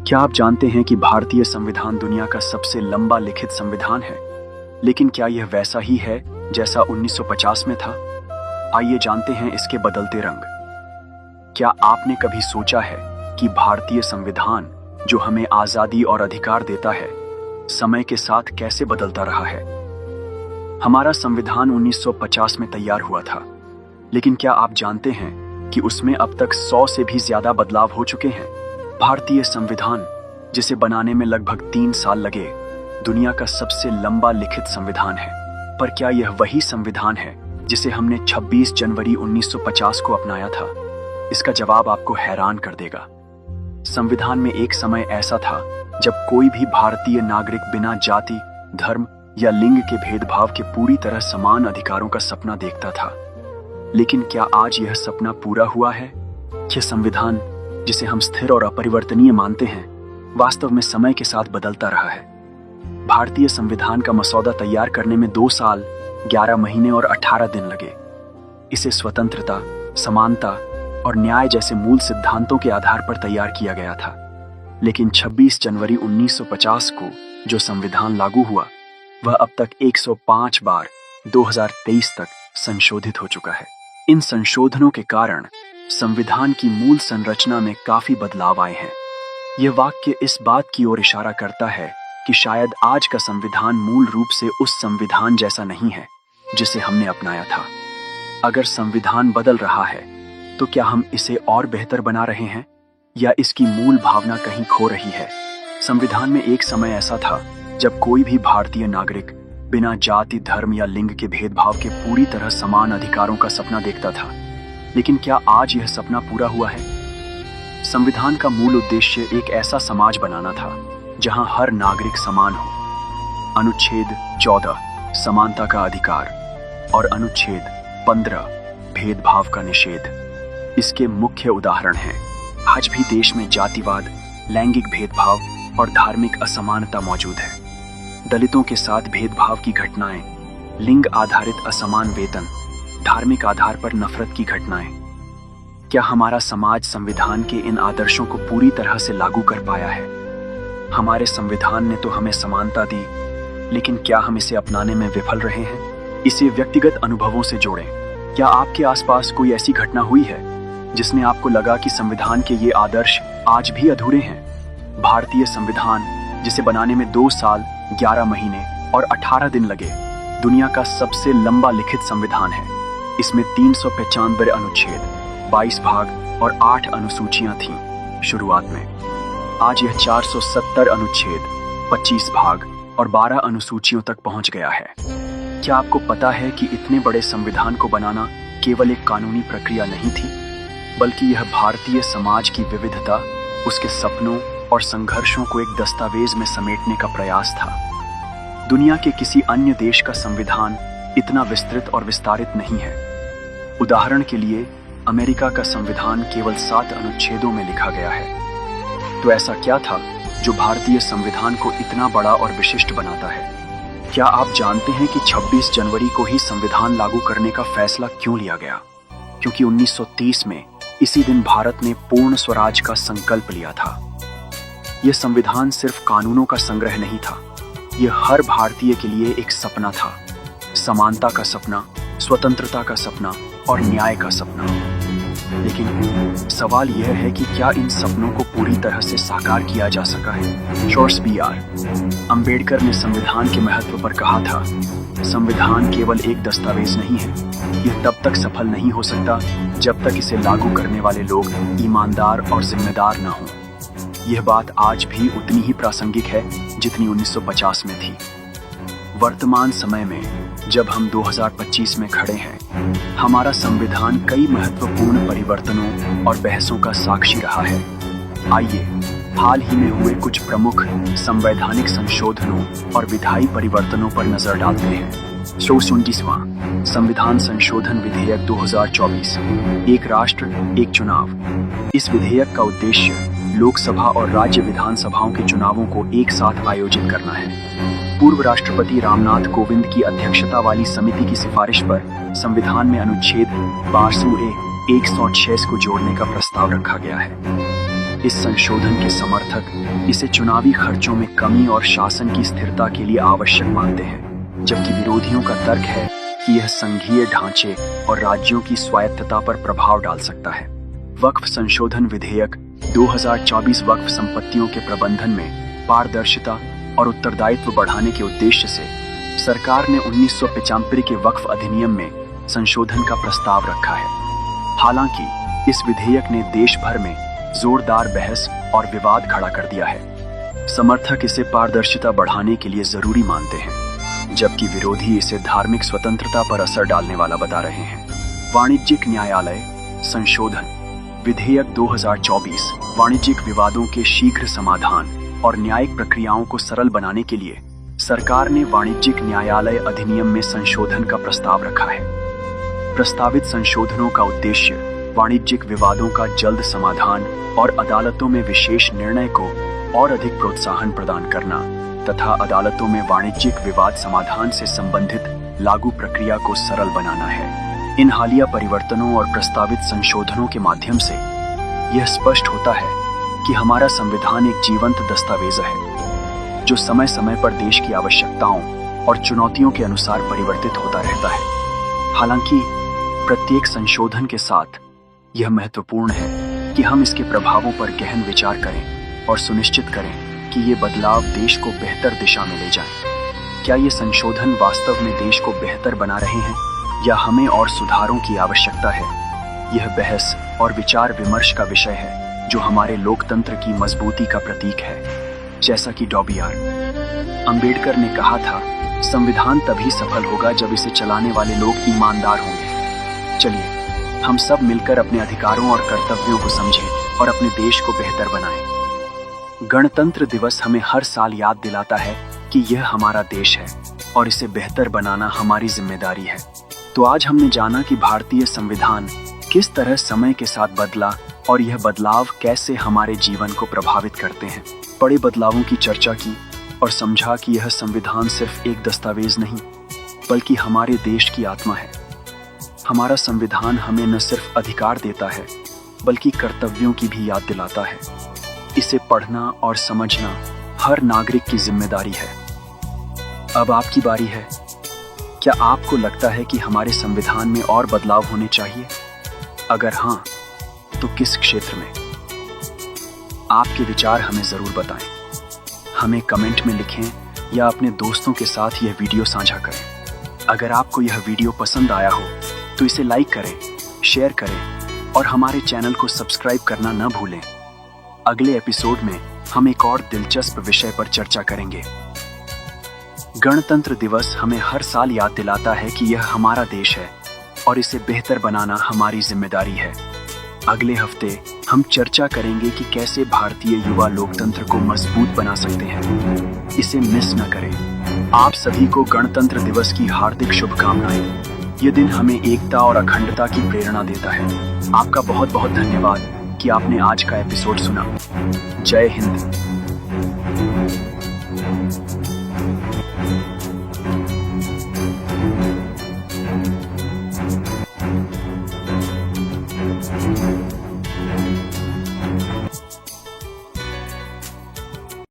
क्या आप जानते हैं कि भारतीय संविधान दुनिया का सबसे लंबा लिखित संविधान है? लेकिन क्या यह वैसा ही है जैसा 1950 में था? आइए जानते हैं इसके बदलते रंग। क्या आपने कभी सोचा है कि भारतीय संविधान, जो हमें आजादी और अधिकार देता है, समय के साथ कैसे बदलता रहा है? हमारा संविधान 1950 में तैयार हुआ था, लेकिन क्या आप जानते हैं कि उसमें अब तक 100 से भी ज्यादा बदलाव हो चुके हैं? भारतीय संविधान, जिसे बनाने में लगभग 3 साल लगे, दुनिया का सबसे लंबा लिखित संविधान है। पर क्या यह वही संविधान है जिसे हमने 26 जनवरी 1950 को अपनाया था? इसका जवाब आपको हैरान कर देगा। संविधान में एक समय ऐसा था जब कोई भी भारतीय नागरिक बिना जाति, धर्म या लिंग के भेदभाव के पूरी तरह समान अधिकारों का सपना देखता था। लेकिन क्या आज यह सपना पूरा हुआ है? यह संविधान, जिसे हम स्थिर और अपरिवर्तनीय मानते हैं, वास्तव में समय के साथ बदलता रहा है। भारतीय संविधान का मसौदा तैयार करने में 2 साल, 11 महीने और 18 दिन लगे। इसे स्वतंत्रता, समानता और न्याय जैसे मूल सिद्धांतों के आधार पर तैयार किया गया था। लेकिन 26 जनवरी 1950 को जो संविधान लागू हुआ, वह अब तक 105 बार 2023 तक संशोधित हो चुका है। इन संशोधनों के कारण संविधान की मूल संरचना में काफी बदलाव आए हैं। यह वाक्य इस बात की ओर इशारा करता है कि शायद आज का संविधान मूल रूप से उस संविधान जैसा नहीं है जिसे हमने अपनाया था। अगर संविधान बदल रहा है, तो क्या हम इसे और बेहतर बना रहे हैं या इसकी मूल भावना कहीं खो रही है? संविधान में एक समय ऐसा था जब कोई भी भारतीय नागरिक बिना जाति, धर्म या लिंग के भेदभाव के पूरी तरह समान अधिकारों का सपना देखता था। लेकिन क्या आज यह सपना पूरा हुआ है? संविधान का मूल उद्देश्य एक ऐसा समाज बनाना था जहां हर नागरिक समान हो। अनुच्छेद 14 समानता का अधिकार और अनुच्छेद 15 भेदभाव का निषेध इसके मुख्य उदाहरण हैं। आज भी देश में जातिवाद, लैंगिक भेदभाव और धार्मिक असमानता मौजूद है। दलितों के साथ भेदभाव की घटनाएं, लिंग आधारित असमान वेतन, धार्मिक आधार पर नफरत की घटनाएं। क्या हमारा समाज संविधान के इन आदर्शों को पूरी तरह से लागू कर पाया है? हमारे संविधान ने तो हमें समानता दी, लेकिन क्या हम इसे अपनाने में विफल रहे हैं? इसे व्यक्तिगत अनुभवों से जोड़ें। क्या आपके आसपास कोई ऐसी घटना हुई है जिसने आपको लगा कि संविधान के ये आदर्श आज भी अधूरे हैं? भारतीय संविधान, जिसे बनाने में 2 साल, 11 महीने और 18 दिन लगे, दुनिया का सबसे लंबा लिखित संविधान है। इसमें 395 अनुच्छेद, 22 भाग और 8 अनुसूचियां थीं शुरुआत में। आज यह 470 अनुच्छेद, 25 भाग और 12 अनुसूचियों तक पहुंच गया है। क्या आपको पता है कि इतने बड़े संविधान को बनाना केवल एक कानूनी प्रक्रिया नहीं थी, बल्कि यह भारतीय समाज की विविधता, उसके सपनों और संघर्षों को एक दस्तावेज में समेटने का प्रयास था। दुनिया के किसी अन्य देश का संविधान इतना विस्तृत और विस्तारित नहीं है। उदाहरण के लिए, अमेरिका का संविधान केवल 7 अनुच्छेदों में लिखा गया है। तो ऐसा क्या था जो भारतीय संविधान को इतना बड़ा और विशिष्ट बनाता है? क्या आप जानते हैं कि 26 जनवरी को ही संविधान लागू करने का फैसला क्यों लिया गया? क्योंकि 1930 में इसी दिन भारत ने पूर्ण स्वराज का संकल्प लिया था। यह संविधान सिर्फ कानूनों का संग्रह नहीं था, यह हर भारतीय के लिए एक सपना था। समानता का सपना, स्वतंत्रता का सपना और न्याय का सपना। लेकिन सवाल यह है कि क्या इन सपनों को पूरी तरह से साकार किया जा सका है? George B.R. अंबेडकर ने संविधान के महत्व पर कहा था, संविधान केवल एक दस्तावेज नहीं है, यह तब तक सफल नहीं हो सकता जब तक इसे लागू करने वाले लोग ईमानदार और जिम्मेदार न हों। यह बात आज भी उतनी ही प्रासंगिक है जितनी 1950 में थी। वर्तमान समय में जब हम 2025 में खड़े हैं, हमारा संविधान कई महत्वपूर्ण परिवर्तनों और बहसों का साक्षी रहा है। आइए हाल ही में हुए कुछ प्रमुख संवैधानिक संशोधनों और विधायी परिवर्तनों पर नजर डालते हैं। 129वां संविधान संशोधन विधेयक 2024, एक राष्ट्र एक चुनाव। इस विधेयक का उद्देश्य लोकसभा और राज्य विधानसभाओं के चुनावों को एक साथ आयोजित करना है। पूर्व राष्ट्रपति रामनाथ कोविंद की अध्यक्षता वाली समिति की सिफारिश पर संविधान में अनुच्छेद 12A 106 को जोड़ने का प्रस्ताव रखा गया है। इस संशोधन के समर्थक इसे चुनावी खर्चों में कमी और शासन की स्थिरता के लिए आवश्यक मानते हैं, जबकि विरोधियों का तर्क है कि यह संघीय ढांचे और राज्यों की स्वायत्तता पर प्रभाव डाल सकता है। वक्फ संशोधन विधेयक 2024 वक्फ संपत्तियों के प्रबंधन में पारदर्शिता और उत्तरदायित्व बढ़ाने के उद्देश्य से सरकार ने 1995 के वक्फ अधिनियम में संशोधन का प्रस्ताव रखा है। हालांकि इस विधेयक ने देश भर में जोरदार बहस और विवाद खड़ा कर दिया है। समर्थक इसे पारदर्शिता बढ़ाने के लिए जरूरी मानते हैं, जबकि विरोधी इसे धार्मिक स्वतंत्रता पर असर डालने वाला बता रहे हैं। वाणिज्यिक न्यायालय संशोधन विधेयक 2024 वाणिज्यिक विवादों के शीघ्र समाधान और न्यायिक प्रक्रियाओं को सरल बनाने के लिए सरकार ने वाणिज्यिक न्यायालय अधिनियम में संशोधन का प्रस्ताव रखा है। प्रस्तावित संशोधनों का उद्देश्य वाणिज्यिक विवादों का जल्द समाधान और अदालतों में विशेष निर्णय को और अधिक प्रोत्साहन प्रदान करना तथा अदालतों में वाणिज्यिक विवाद समाधान से संबंधित लागू प्रक्रिया को सरल बनाना है। इन हालिया परिवर्तनों और प्रस्तावित संशोधनों के माध्यम से यह स्पष्ट होता है कि हमारा संविधान एक जीवंत दस्तावेज है, जो समय समय पर देश की आवश्यकताओं और चुनौतियों के अनुसार परिवर्तित होता रहता है। हालांकि प्रत्येक संशोधन के साथ यह महत्वपूर्ण है कि हम इसके प्रभावों पर गहन विचार करें और सुनिश्चित करें कि ये बदलाव देश को बेहतर दिशा में ले जाएं। क्या ये संशोधन वास्तव में देश को बेहतर बना रहे हैं या हमें और सुधारों की आवश्यकता है? यह बहस और विचार विमर्श का विषय है, जो हमारे लोकतंत्र की मजबूती का प्रतीक है। जैसा कि डॉ.बी.आर. अंबेडकर ने कहा था, संविधान तभी सफल होगा जब इसे चलाने वाले लोग ईमानदार होंगे। चलिए हम सब मिलकर अपने अधिकारों और कर्तव्यों को समझें और अपने देश को बेहतर बनाएं। गणतंत्र दिवस हमें हर साल याद दिलाता है कि यह हमारा देश है और इसे बेहतर बनाना हमारी जिम्मेदारी है। तो आज हमने जाना कि भारतीय संविधान किस तरह समय के साथ बदला और यह बदलाव कैसे हमारे जीवन को प्रभावित करते हैं। बड़े बदलावों की चर्चा की और समझा कि यह संविधान सिर्फ एक दस्तावेज नहीं, बल्कि हमारे देश की आत्मा है। हमारा संविधान हमें न सिर्फ अधिकार देता है, बल्कि कर्तव्यों की भी याद दिलाता है। इसे पढ़ना और समझना हर नागरिक की जिम्मेदारी है। अब आपकी बारी है। क्या आपको लगता है कि हमारे संविधान में और बदलाव होने चाहिए? अगर हाँ, तो किस क्षेत्र में? आपके विचार हमें जरूर बताएं। हमें कमेंट में लिखें या अपने दोस्तों के साथ यह वीडियो साझा करें। अगर आपको यह वीडियो पसंद आया हो तो इसे लाइक करें, शेयर करें और हमारे चैनल को सब्सक्राइब करना न भूलें। अगले एपिसोड में हम एक और दिलचस्प विषय पर चर्चा करेंगे। गणतंत्र दिवस हमें हर साल याद दिलाता है कि यह हमारा देश है और इसे बेहतर बनाना हमारी जिम्मेदारी है। अगले हफ्ते हम चर्चा करेंगे कि कैसे भारतीय युवा लोकतंत्र को मजबूत बना सकते हैं। इसे मिस न करें। आप सभी को गणतंत्र दिवस की हार्दिक शुभकामनाएं। ये दिन हमें एकता और अखंडता की प्रेरणा देता है। आपका बहुत बहुत धन्यवाद कि आपने आज का एपिसोड सुना। जय हिंद।